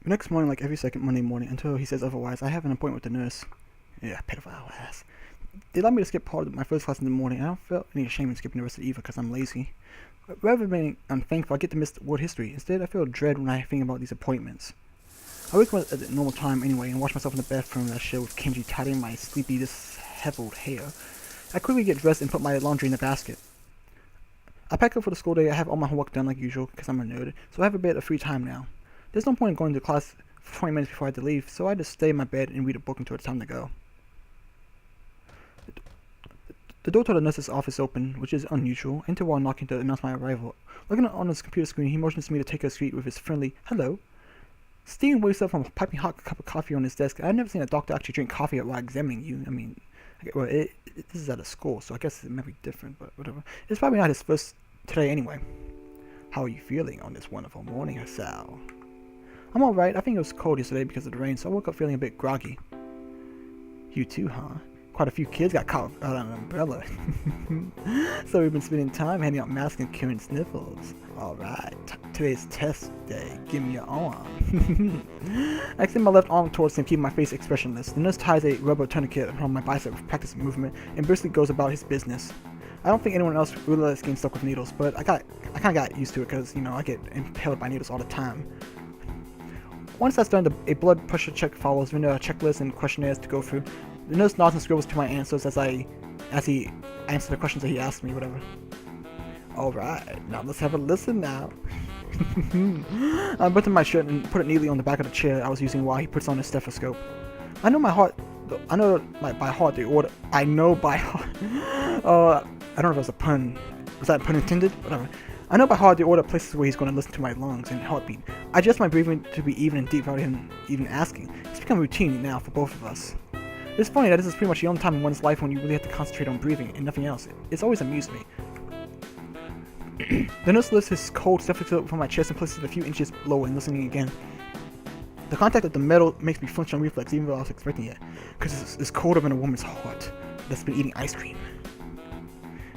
The next morning, like every second Monday morning, until he says otherwise, I have an appointment with the nurse. Yeah, pedophile ass. They allowed me to skip part of my first class in the morning. I don't feel any shame in skipping the rest of it either because I'm lazy. But rather than being unthankful, I get to miss world history. Instead, I feel dread when I think about these appointments. I wake up at the normal time anyway and wash myself in the bathroom that shit with Kimchi tidying my sleepy, disheveled hair. I quickly get dressed and put my laundry in the basket. I pack up for the school day. I have all my homework done like usual because I'm a nerd, so I have a bit of free time now. There's no point in going to class for 20 minutes before I have to leave, so I just stay in my bed and read a book until it's time to go. The door to the nurse's office opened, which is unusual. I enter while knocking to announce my arrival. Looking on his computer screen, he motions me to take a seat with his friendly hello. Steven wakes up from a piping hot cup of coffee on his desk. I've never seen a doctor actually drink coffee while examining you. I mean, this is at a school, so I guess it might be different, but whatever. It's probably not his first today anyway. How are you feeling on this wonderful morning, Sal? I'm alright. I think it was cold yesterday because of the rain, so I woke up feeling a bit groggy. You too, huh? Quite a few kids got caught out on an umbrella. So we've been spending time handing out masks and curing sniffles. Alright, today's test day. Give me your arm. I extend my left arm towards him, keeping my face expressionless. The nurse ties a rubber tourniquet around my bicep with practice movement and briskly goes about his business. I don't think anyone else really likes getting stuck with needles, but I kind of got used to it because, I get impaled by needles all the time. Once that's done, a blood pressure check follows, then a checklist and questionnaires to go through. The nurse nods and scribbles to my answers as he answers the questions that he asked me, whatever. Alright, now let's have a listen now. I buttoned my shirt and put it neatly on the back of the chair I was using while he puts on his stethoscope. I know by heart the order. I know by heart. I don't know if that was a pun. Was that a pun intended? Whatever. I know by heart the order of places where he's going to listen to my lungs and heartbeat. I adjust my breathing to be even and deep without him even asking. It's become routine now for both of us. It's funny that this is pretty much the only time in one's life when you really have to concentrate on breathing and nothing else. It's always amused me. The nurse lifts his cold stethoscope from my chest and places it a few inches lower and listening again. The contact of the metal makes me flinch on reflex even though I was expecting it, because it's colder than a woman's heart that's been eating ice cream.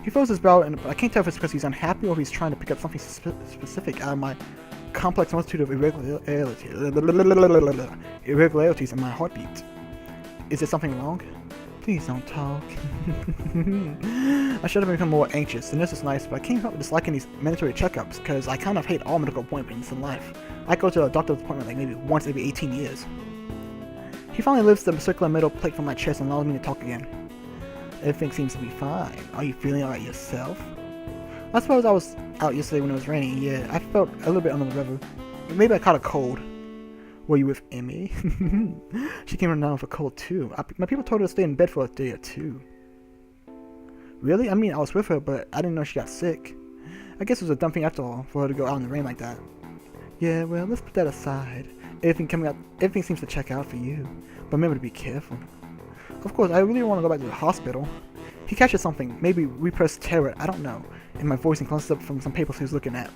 He throws his brow, and I can't tell if it's because he's unhappy or if he's trying to pick up something specific out of my complex multitude of irregularities in my heartbeat. Is there something wrong? Please don't talk. I should have become more anxious. The nurse is nice, but I can't help disliking these mandatory checkups because I kind of hate all medical appointments in life. I go to a doctor's appointment like maybe once every 18 years. He finally lifts the circular metal plate from my chest and allows me to talk again. Everything seems to be fine. Are you feeling alright yourself? I suppose I was out yesterday when it was raining. Yeah, I felt a little bit under the weather. Maybe I caught a cold. Were you with Emmy? She came down with a cold too. My people told her to stay in bed for a day or two. Really? I mean, I was with her, but I didn't know she got sick. I guess it was a dumb thing after all, for her to go out in the rain like that. Yeah, well, let's put that aside. Everything seems to check out for you. But remember to be careful. Of course, I really want to go back to the hospital. He catches something, maybe repressed terror, I don't know, in my voice and glances up from some papers he was looking at.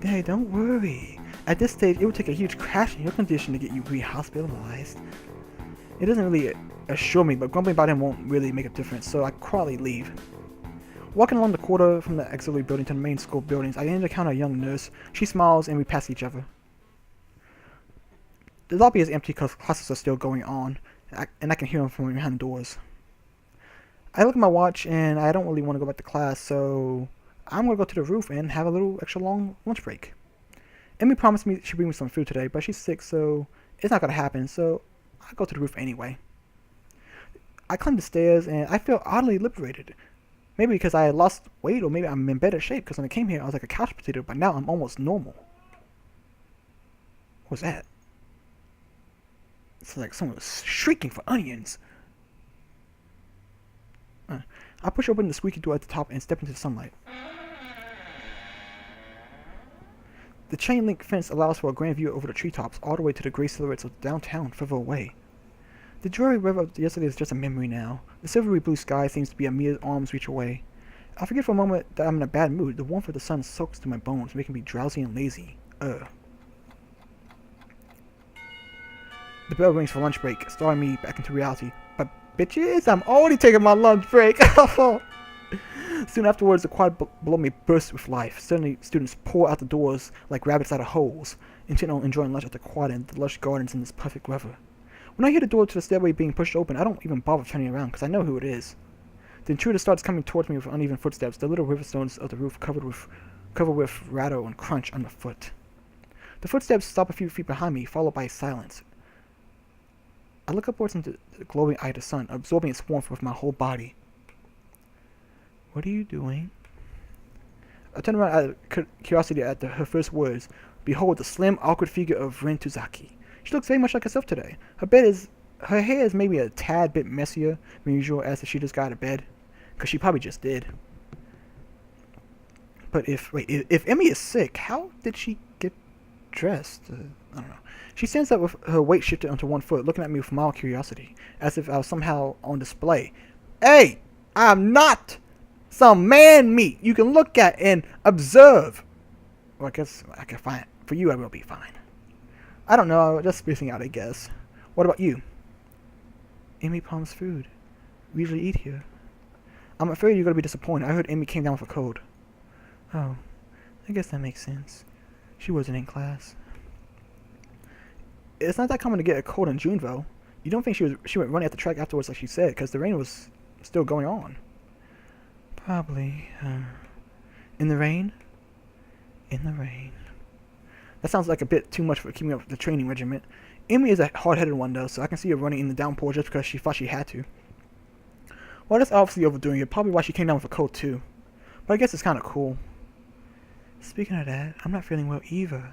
Hey, don't worry. At this stage, it would take a huge crash in your condition to get you re-hospitalized. It doesn't really assure me, but grumbling about him won't really make a difference, so I quietly leave. Walking along the corridor from the auxiliary building to the main school buildings, I encounter a young nurse. She smiles and we pass each other. The lobby is empty because classes are still going on, and I can hear them from behind doors. I look at my watch and I don't really want to go back to class, so I'm going to go to the roof and have a little extra long lunch break. Emmy promised me she'd bring me some food today, but she's sick, so it's not going to happen, so I go to the roof anyway. I climb the stairs and I feel oddly liberated. Maybe because I had lost weight, or maybe I'm in better shape, because when I came here I was like a couch potato, but now I'm almost normal. What was that? It's like someone was shrieking for onions. I push open the squeaky door at the top and step into the sunlight. The chain link fence allows for a grand view over the treetops, all the way to the gray silhouettes of downtown further away. The dreary river of yesterday is just a memory now. The silvery blue sky seems to be a mere arm's reach away. I forget for a moment that I'm in a bad mood. The warmth of the sun soaks through my bones, making me drowsy and lazy. The bell rings for lunch break, starting me back into reality. But bitches, I'm already taking my lunch break. Soon afterwards, the quad below me burst with life. Suddenly, students pour out the doors like rabbits out of holes, intent on enjoying lunch at the quad and the lush gardens in this perfect weather. When I hear the door to the stairway being pushed open, I don't even bother turning around because I know who it is. The intruder starts coming towards me with uneven footsteps, the little riverstones of the roof covered with rattle and crunch underfoot. The footsteps stop a few feet behind me, followed by silence. I look upwards into the glowing eye of the sun, absorbing its warmth with my whole body. What are you doing? I turn around out of curiosity at her first words. Behold, the slim, awkward figure of Rin Tuzaki. She looks very much like herself today. Her hair is maybe a tad bit messier than usual, as if she just got out of bed. Because she probably just did. But if Emmy is sick, how did she get dressed? I don't know. She stands up with her weight shifted onto one foot, looking at me with mild curiosity, as if I was somehow on display. Hey, I'm not some man meat you can look at and observe. Well, I guess I can find it. For you, I will be fine. I don't know, just spacing out, I guess. What about you? Amy promised food. We usually eat here. I'm afraid you're going to be disappointed. I heard Amy came down with a cold. Oh, I guess that makes sense. She wasn't in class. It's not that common to get a cold in June, though. You don't think she went running at the track afterwards like she said, because the rain was still going on. Probably. In the rain? In the rain. That sounds like a bit too much for keeping up with the training regiment. Amy is a hard-headed one, though, so I can see her running in the downpour just because she thought she had to. Well, that's obviously overdoing it. Probably why she came down with a cold, too. But I guess it's kind of cool. Speaking of that, I'm not feeling well either.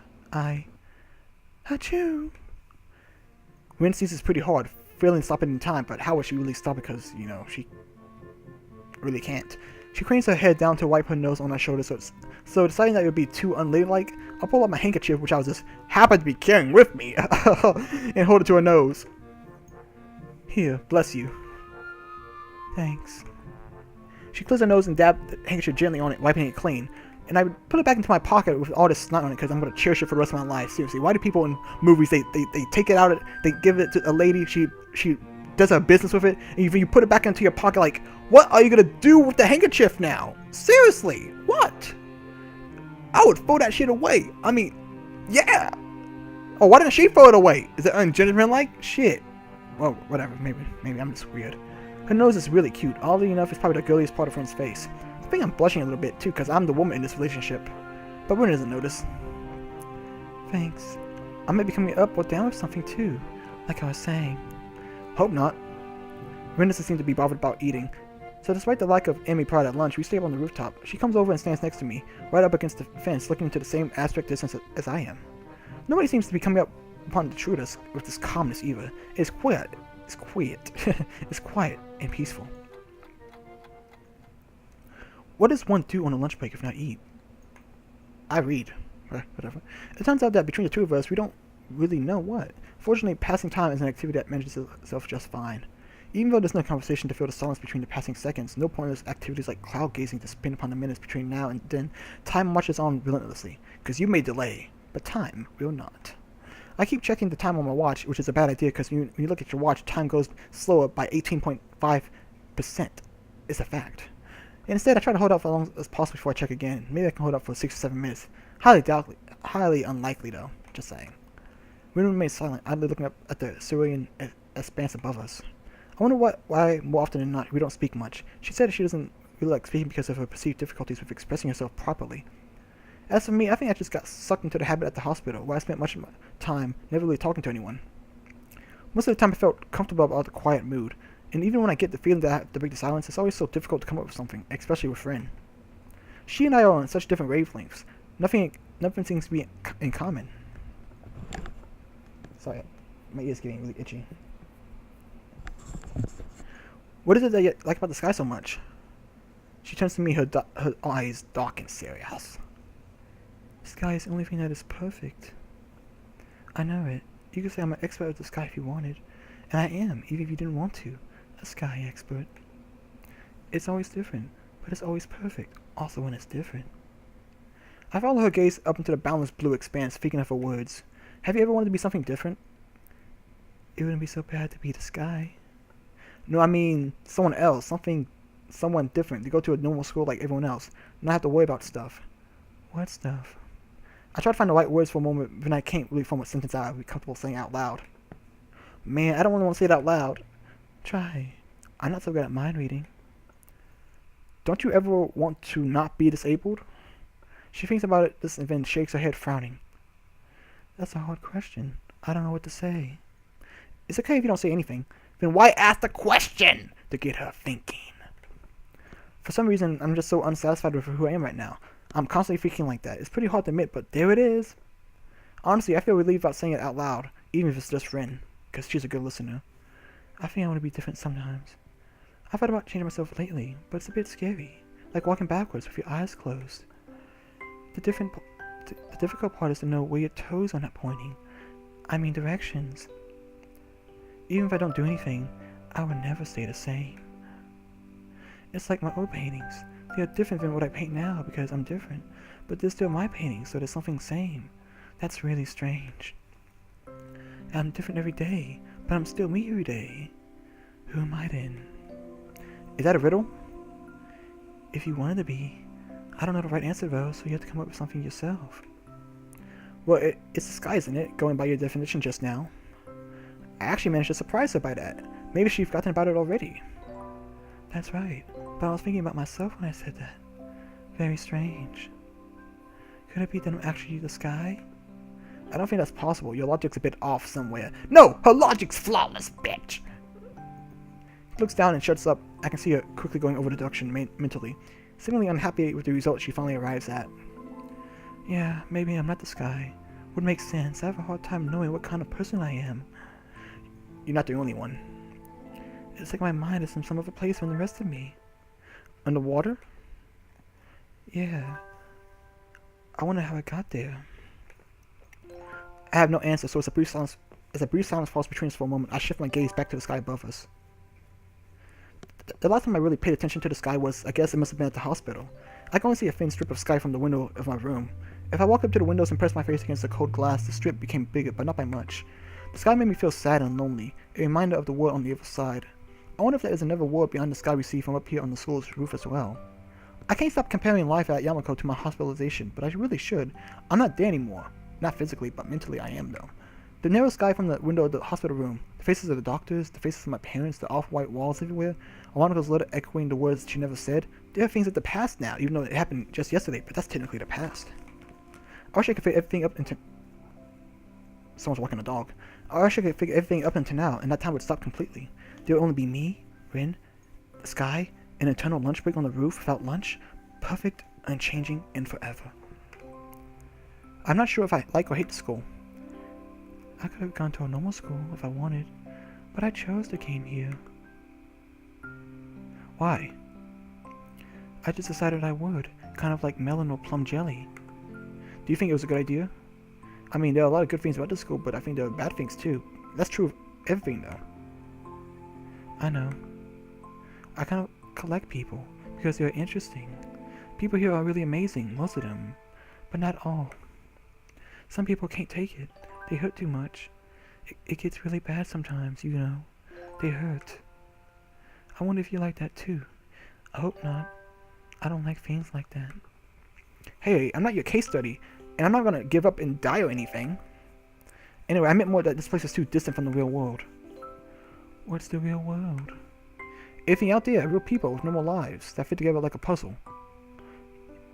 Achoo! Rin sees this pretty hard, failing to stop it in time, but how would she really stop it? Because, she really can't. She cranes her head down to wipe her nose on my shoulder, so deciding that it would be too unladylike, I'll pull out my handkerchief, which I was just happened to be carrying with me, and hold it to her nose. Here, bless you. Thanks. She clears her nose and dabs the handkerchief gently on it, wiping it clean. And I would put it back into my pocket with all this snot on it because I'm going to cherish it for the rest of my life. Seriously, why do people in movies, they take it out, they give it to a lady, she does her business with it, and you put it back into your pocket like, what are you going to do with the handkerchief now? Seriously, what? I would throw that shit away. I mean, yeah. Oh, why didn't she throw it away? Is it ungentlemanlike? Shit. Well, whatever, maybe I'm just weird. Her nose is really cute. Oddly enough, it's probably the girliest part of Rin's face. I think I'm blushing a little bit too, because I'm the woman in this relationship. But Rin doesn't notice. Thanks. I might be coming up or down with something too, like I was saying. Hope not. Rin doesn't seem to be bothered about eating. So despite the lack of Emmy prior at lunch, we stay up on the rooftop. She comes over and stands next to me, right up against the fence, looking into the same aspect distance as I am. Nobody seems to be coming up upon the intruders with this calmness either. It's quiet. It's quiet. It's quiet and peaceful. What does one do on a lunch break if not eat? I read. Whatever. It turns out that between the two of us, we don't really know what. Fortunately, passing time is an activity that manages itself just fine. Even though there's no conversation to fill the silence between the passing seconds, no pointless activities like cloud gazing to spin upon the minutes between now and then, time marches on relentlessly. Because you may delay, but time will not. I keep checking the time on my watch, which is a bad idea because when you look at your watch, time goes slower by 18.5%. It's a fact. And instead, I try to hold out for as long as possible before I check again. Maybe I can hold out for 6 or 7 minutes. Highly unlikely though, just saying. We remain silent, idly looking up at the cerulean expanse above us. I wonder why more often than not we don't speak much. She said she doesn't really like speaking because of her perceived difficulties with expressing herself properly. As for me, I think I just got sucked into the habit at the hospital, where I spent much of my time never really talking to anyone. Most of the time I felt comfortable about the quiet mood, and even when I get the feeling that I have to break the silence, it's always so difficult to come up with something, especially with Rin. She and I are on such different wavelengths. Nothing seems to be in common. Sorry, my ear's getting really itchy. What is it that you like about the sky so much? She turns to me, her eyes dark and serious. The sky is the only thing that is perfect. I know it. You could say I'm an expert at the sky if you wanted. And I am, even if you didn't want to. A sky expert. It's always different, but it's always perfect, also when it's different. I follow her gaze up into the boundless blue expanse, speaking of her words. Have you ever wanted to be something different? It wouldn't be so bad to be the sky. No, I mean someone else, something someone different, to go to a normal school like everyone else, not have to worry about stuff. What stuff? I try to find the right words for a moment, but I can't really form a sentence I would be comfortable saying out loud. Man, I don't really want to say it out loud. Try. I'm not so good at mind reading. Don't you ever want to not be disabled? She thinks about it this and then shakes her head, frowning. That's a hard question. I don't know what to say. It's okay if you don't say anything. Then why ask the question? To get her thinking. For some reason, I'm just so unsatisfied with who I am right now. I'm constantly thinking like that. It's pretty hard to admit, but there it is. Honestly, I feel relieved about saying it out loud, even if it's just Ren, because she's a good listener. I think I want to be different sometimes. I've thought about changing myself lately, but it's a bit scary. Like walking backwards with your eyes closed. The difficult part is to know where your toes are not pointing. I mean directions. Even if I don't do anything, I will never stay the same. It's like my old paintings. They are different than what I paint now because I'm different. But they're still my paintings, so there's something same. That's really strange. I'm different every day, but I'm still me every day. Who am I then? Is that a riddle? If you wanted to be. I don't know the right answer though, so you have to come up with something yourself. Well, it's the sky, isn't it? Going by your definition just now. I actually managed to surprise her by that. Maybe she's forgotten about it already. That's right. But I was thinking about myself when I said that. Very strange. Could it be that I'm actually the sky? I don't think that's possible. Your logic's a bit off somewhere. No! Her logic's flawless, bitch! She looks down and shuts up. I can see her quickly going over the deduction mentally, seemingly unhappy with the result she finally arrives at. Yeah, maybe I'm not the sky. Would make sense. I have a hard time knowing what kind of person I am. You're not the only one. It's like my mind is in some other place than the rest of me. Underwater? Yeah. I wonder how I got there. I have no answer, so as a brief silence falls between us for a moment, I shift my gaze back to the sky above us. The last time I really paid attention to the sky was, I guess it must have been at the hospital. I can only see a thin strip of sky from the window of my room. If I walked up to the windows and pressed my face against the cold glass, the strip became bigger, but not by much. The sky made me feel sad and lonely, a reminder of the world on the other side. I wonder if there is another world beyond the sky we see from up here on the school's roof as well. I can't stop comparing life at Yamako to my hospitalization, but I really should. I'm not there anymore. Not physically, but mentally I am, though. The narrow sky from the window of the hospital room, the faces of the doctors, the faces of my parents, the off-white walls everywhere, Awaniko's letter echoing the words she never said, they are things of the past now, even though it happened just yesterday, but that's technically the past. I wish I could fit everything up into... Someone's walking a dog. I wish I could figure everything up until now, and that time would stop completely. There would only be me, Rin, the sky, an eternal lunch break on the roof without lunch, perfect, unchanging, and forever. I'm not sure if I like or hate the school. I could have gone to a normal school if I wanted, but I chose to came here. Why? I just decided I would, kind of like melon or plum jelly. Do you think it was a good idea? I mean, there are a lot of good things about this school, but I think there are bad things too. That's true of everything, though. I know. I kind of collect people, because they're interesting. People here are really amazing, most of them, but not all. Some people can't take it. They hurt too much. It gets really bad sometimes, you know. They hurt. I wonder if you like that too. I hope not. I don't like things like that. Hey, I'm not your case study, and I'm not gonna give up and die or anything. Anyway, I meant more that this place is too distant from the real world. What's the real world? Everything out there are real people with normal lives that fit together like a puzzle.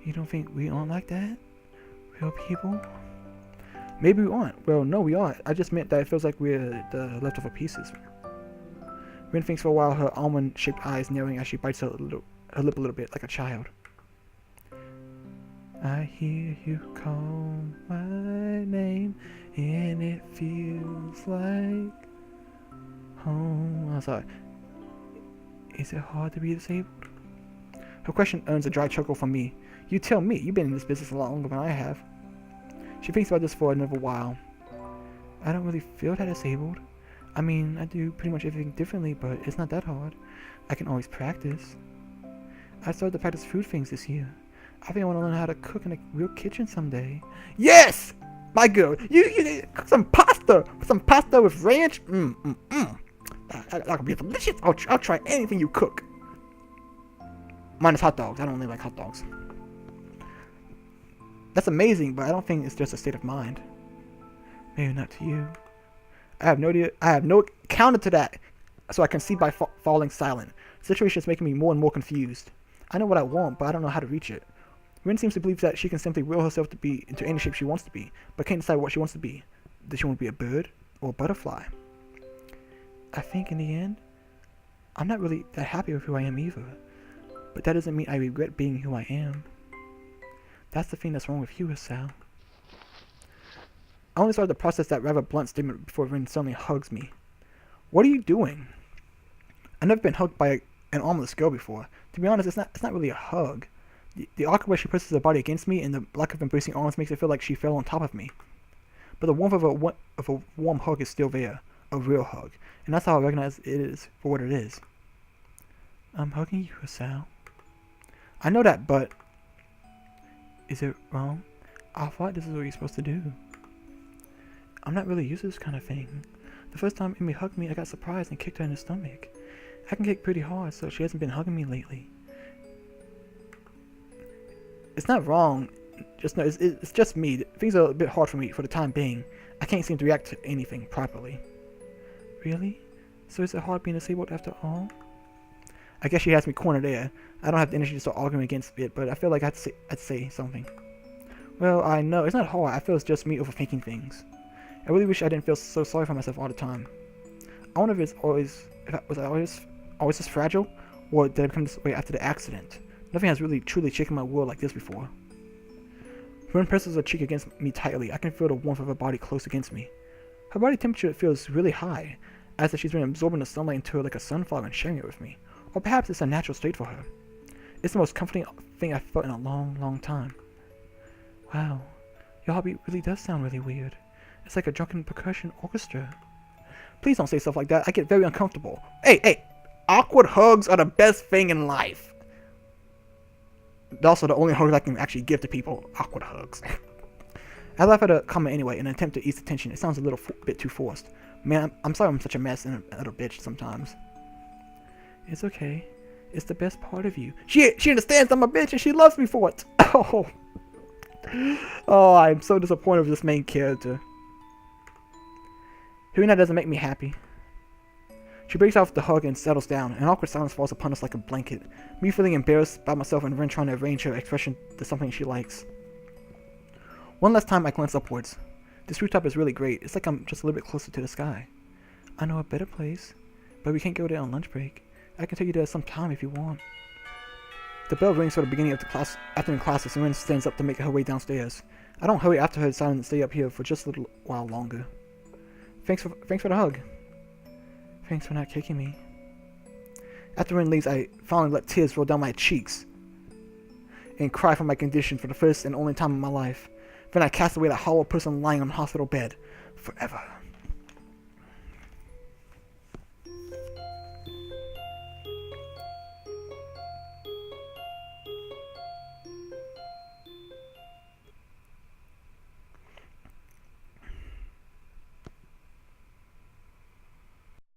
You don't think we aren't like that? Real people? Maybe we aren't. Well, no, we aren't. I just meant that it feels like we're the leftover pieces. Rin thinks for a while, her almond-shaped eyes narrowing as she bites her lip a little bit, like a child. I hear you call my name, and it feels like home. I'm sorry. Is it hard to be disabled? Her question earns a dry chuckle from me. You tell me. You've been in this business a lot longer than I have. She thinks about this for another while. I don't really feel that disabled. I mean, I do pretty much everything differently, but it's not that hard. I can always practice. I started to practice food things this year. I think I want to learn how to cook in a real kitchen someday. Yes! My girl, you cook some pasta! Some pasta with ranch? That could be delicious. I'll try anything you cook. Minus hot dogs. I don't really like hot dogs. That's amazing, but I don't think it's just a state of mind. Maybe not to you. I have no idea. I have no counter to that, so I concede by falling silent. The situation is making me more and more confused. I know what I want, but I don't know how to reach it. Rin seems to believe that she can simply will herself to be into any shape she wants to be, but can't decide what she wants to be. Does she want to be a bird or a butterfly? I think in the end, I'm not really that happy with who I am either. But that doesn't mean I regret being who I am. That's the thing that's wrong with you, Sal. I only started to process that rather blunt statement before Rin suddenly hugs me. What are you doing? I've never been hugged by an armless girl before. To be honest, it's not really a hug. The awkward way she presses her body against me and the lack of embracing arms makes it feel like she fell on top of me. But the warmth of a warm hug is still there, a real hug, and that's how I recognize it is for what it is. I'm hugging you, Sal. I know that, but is it wrong? I thought this is what you're supposed to do. I'm not really used to this kind of thing. The first time Amy hugged me, I got surprised and kicked her in the stomach. I can kick pretty hard, so she hasn't been hugging me lately. It's not wrong. Just no, it's just me. Things are a bit hard for me for the time being. I can't seem to react to anything properly. Really? So is it hard being disabled after all? I guess she has me cornered there. I don't have the energy to start arguing against it, but I feel like I'd say something. Well, I know it's not hard. I feel it's just me overthinking things. I really wish I didn't feel so sorry for myself all the time. I wonder if I always this fragile, or did I become this way after the accident? Nothing has really truly shaken my world like this before. Rin presses her cheek against me tightly. I can feel the warmth of her body close against me. Her body temperature feels really high, as if she's been absorbing the sunlight into her like a sunflower and sharing it with me. Or perhaps it's a natural state for her. It's the most comforting thing I've felt in a long, long time. Wow, your hobby really does sound really weird. It's like a drunken percussion orchestra. Please don't say stuff like that. I get very uncomfortable. Hey! Awkward hugs are the best thing in life. They're also the only hugs I can actually give to people. Awkward hugs. I laugh at a comment anyway in an attempt to ease the tension. It sounds a little bit too forced. Man, I'm sorry I'm such a mess and a little bitch sometimes. It's okay. It's the best part of you. She understands I'm a bitch and she loves me for it. Oh, I'm so disappointed with this main character. Hearing that doesn't make me happy. She breaks off the hug and settles down. An awkward silence falls upon us like a blanket. Me feeling embarrassed by myself and Rin trying to arrange her expression to something she likes. One last time I glance upwards. This rooftop is really great. It's like I'm just a little bit closer to the sky. I know a better place, but we can't go there on lunch break. I can take you there some time if you want. The bell rings for the beginning of the afternoon classes and Rin stands up to make her way downstairs. I don't hurry after her, deciding to stay up here for just a little while longer. Thanks for the hug. Thanks for not kicking me. After Rin leaves, I finally let tears roll down my cheeks and cry for my condition for the first and only time in my life. Then I cast away that hollow person lying on the hospital bed forever.